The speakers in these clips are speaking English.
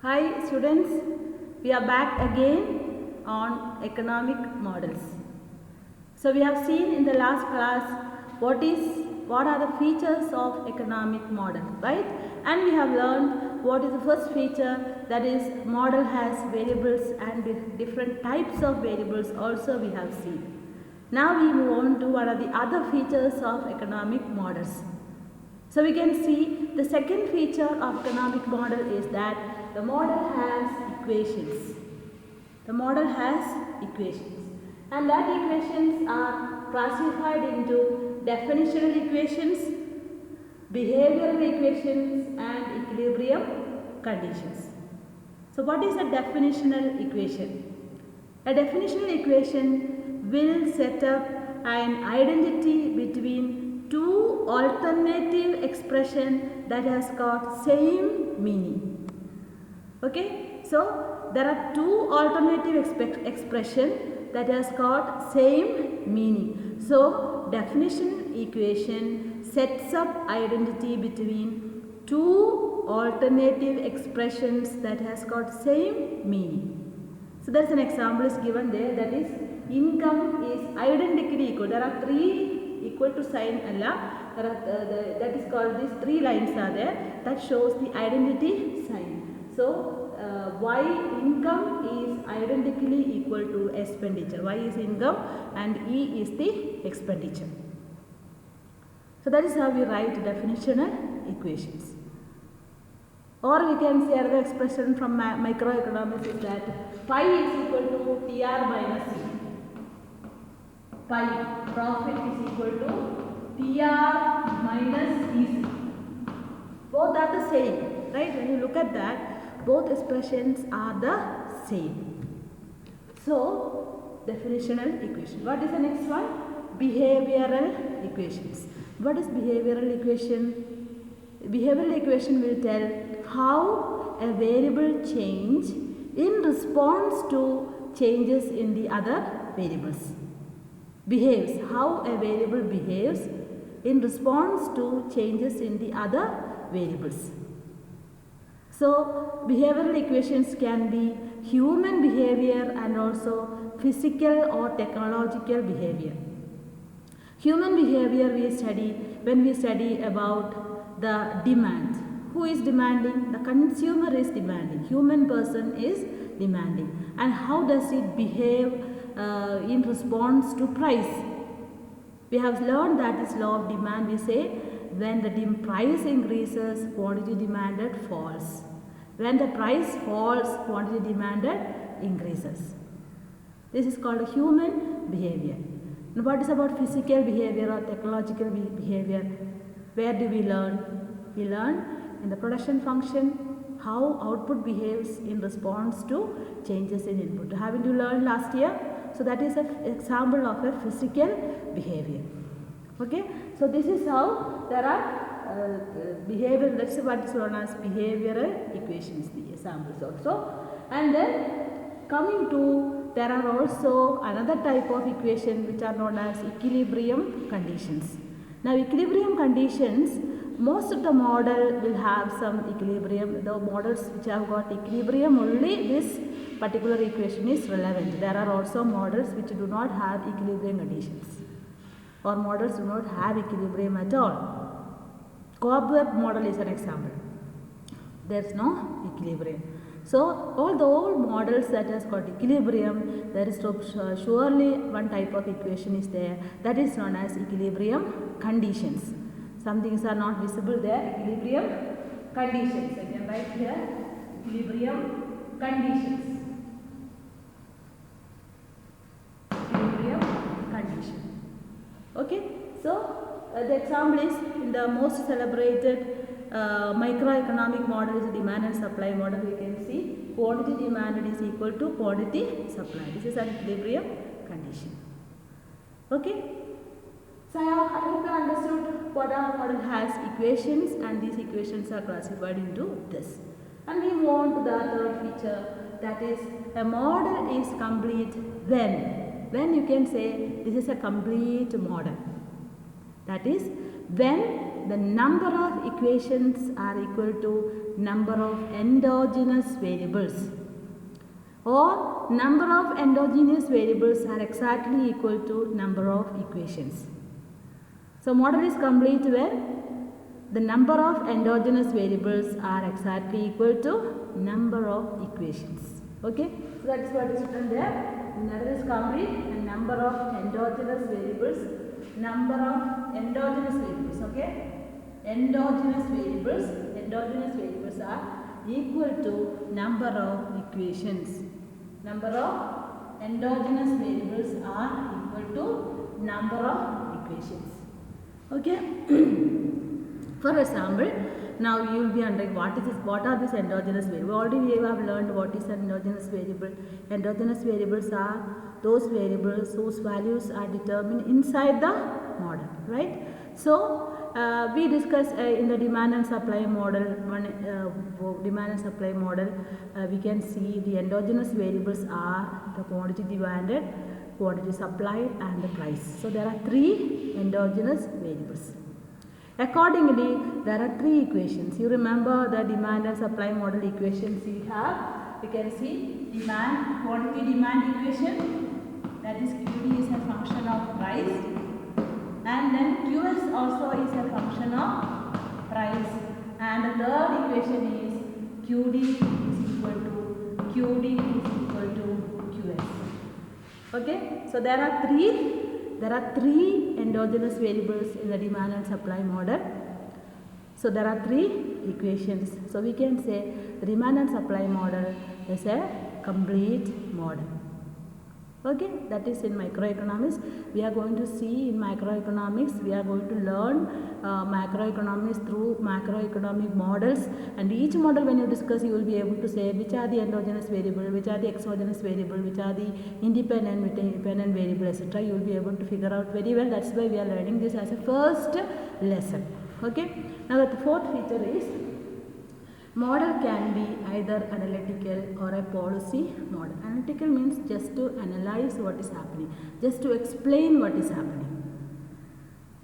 Hi students, we are back again on economic models. So we have seen in the last class what are the features of economic model, right? And we have learned what is the first feature, that is model has variables and different types of variables also we have seen. Now we move on to what are the other features of economic models. So we can see the second feature of economic model is that the model has equations. The model has equations, and that equations are classified into definitional equations, behavioral equations and equilibrium conditions. So what is a definitional equation? A definitional equation will set up an identity between two alternative expression that has got same meaning. Okay, so there are two alternative expression that has got same meaning. So definition equation sets up identity between two alternative expressions that has got same meaning. So there is an example is given there, that is income is identically equal. There are three equal to sign Allah. That is called, these three lines are there that shows the identity sign. So Y income is identically equal to expenditure. Y is income and E is the expenditure. So that is how we write definitional equations. Or we can say another expression from microeconomics is that pi is equal to TR minus C. Pi, profit is equal to TR minus EC. Both are the same, right? When you look at that, both expressions are the same. So, definitional equation. What is the next one? Behavioral equations. What is behavioral equation? Behavioral equation will tell how a variable change in response to changes in the other variables. Behaves, how a variable behaves in response to changes in the other variables. So behavioral equations can be human behavior and also physical or technological behavior. Human behavior we study when we study about the demand. Who is demanding? The consumer is demanding. Human person is demanding. And how does it behave in response to price? We have learned that is law of demand. We say when the price increases, quantity demanded falls. When the price falls, quantity demanded increases. This is called human behavior. Now what is about physical behavior or technological behavior? Where do we learn? We learn in the production function how output behaves in response to changes in input. Haven't you learned last year? So that is an example of a physical behavior. Okay, so this is how there are behavior. That's what is known as behavioral equations. The examples also, and then coming to, there are also another type of equation which are known as equilibrium conditions. Now equilibrium conditions, most of the model will have some equilibrium. The models which have got equilibrium, only this particular equation is relevant. There are also models which do not have equilibrium conditions, or models do not have equilibrium at all. Cobweb model is an example. There is no equilibrium. So all the old models that has got equilibrium, there is surely one type of equation is there, that is known as equilibrium conditions. Some things are not visible there. Equilibrium conditions. I can write here equilibrium conditions. Equilibrium condition. Okay. So the example is in the most celebrated microeconomic model is a demand and supply model. We can see quantity demanded is equal to quantity supplied. This is an equilibrium condition. Okay. So I hope you understood what our model has equations, and these equations are classified into this. And we move on to the third feature, that is a model is complete when you can say this is a complete model. That is when the number of equations are equal to number of endogenous variables, or number of endogenous variables are exactly equal to number of equations. So model is complete when the number of endogenous variables are exactly equal to number of equations. Okay, so that is what is written there. Model is complete and number of endogenous variables, okay, endogenous variables are equal to number of equations. Number of endogenous variables are equal to number of equations. Okay. For example, now you will be wondering what are these endogenous variables. Already we have learned what is an endogenous variable. Endogenous variables are those variables whose values are determined inside the model, right? So we discussed in the demand and supply model, we can see the endogenous variables are the quantity demanded, quantity supplied and the price. So there are three endogenous variables. Accordingly, there are three equations. You remember the demand and supply model equations we have. You can see quantity demand equation, that is QD is a function of price, and then QS also is a function of price, and the third equation is QD is equal to QS. Okay, so there are three endogenous variables in the demand and supply model. So there are three equations. So we can say the demand and supply model is a complete model. Okay, that is in microeconomics. We are going to see in microeconomics, we are going to learn macroeconomics through macroeconomic models, and each model when you discuss you will be able to say which are the endogenous variable, which are the exogenous variable, which are the independent variable, etc. You will be able to figure out very well. That's why we are learning this as a first lesson. Okay, now the fourth feature is model can be either analytical or a policy model. Analytical means just to analyze what is happening, just to explain what is happening.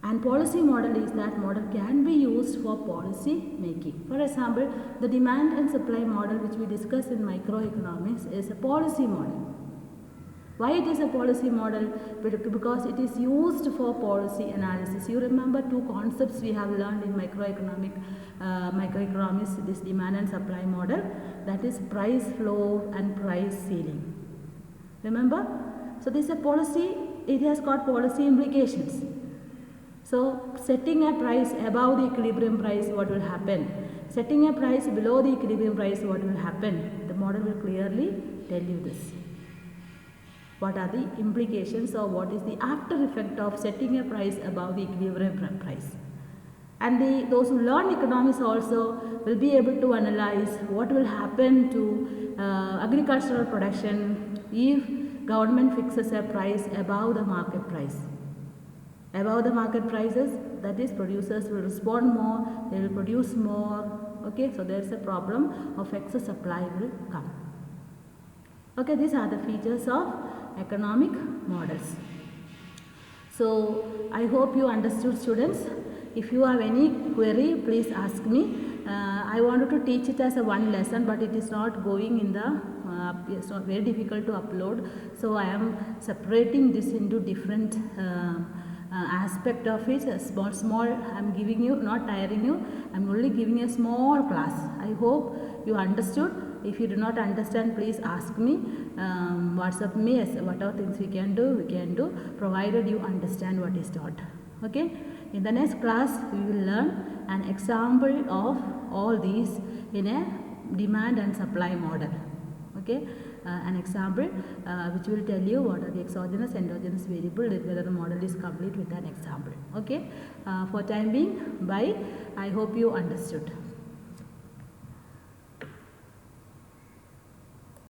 And policy model is that model can be used for policy making. For example, the demand and supply model which we discuss in microeconomics is a policy model. Why it is a policy model? Because it is used for policy analysis. You remember two concepts we have learned in microeconomics, this demand and supply model, that is price floor and price ceiling. Remember? So this is a policy, it has got policy implications. So setting a price above the equilibrium price, what will happen? Setting a price below the equilibrium price, what will happen? The model will clearly tell you this. What are the implications or what is the after effect of setting a price above the equilibrium price? And those who learn economics also will be able to analyze what will happen to agricultural production if government fixes a price above the market price. Above the market prices, that is producers will respond more, they will produce more. Okay, so there is a problem of excess supply will come. Okay, these are the features of economic models. So I hope you understood, students. If you have any query, please ask me. I wanted to teach it as a one lesson, but it is not going in the it's not very difficult to upload. So I am separating this into different aspect of it. Small I am giving you, not tiring you. I am only giving a small class. I hope you understood. If you do not understand, please ask me. WhatsApp me, whatever things we can do, provided you understand what is taught. Okay. In the next class, we will learn an example of all these in a demand and supply model. Okay. An example which will tell you what are the exogenous, endogenous variable, whether the model is complete with an example. Okay. For time being, bye. I hope you understood.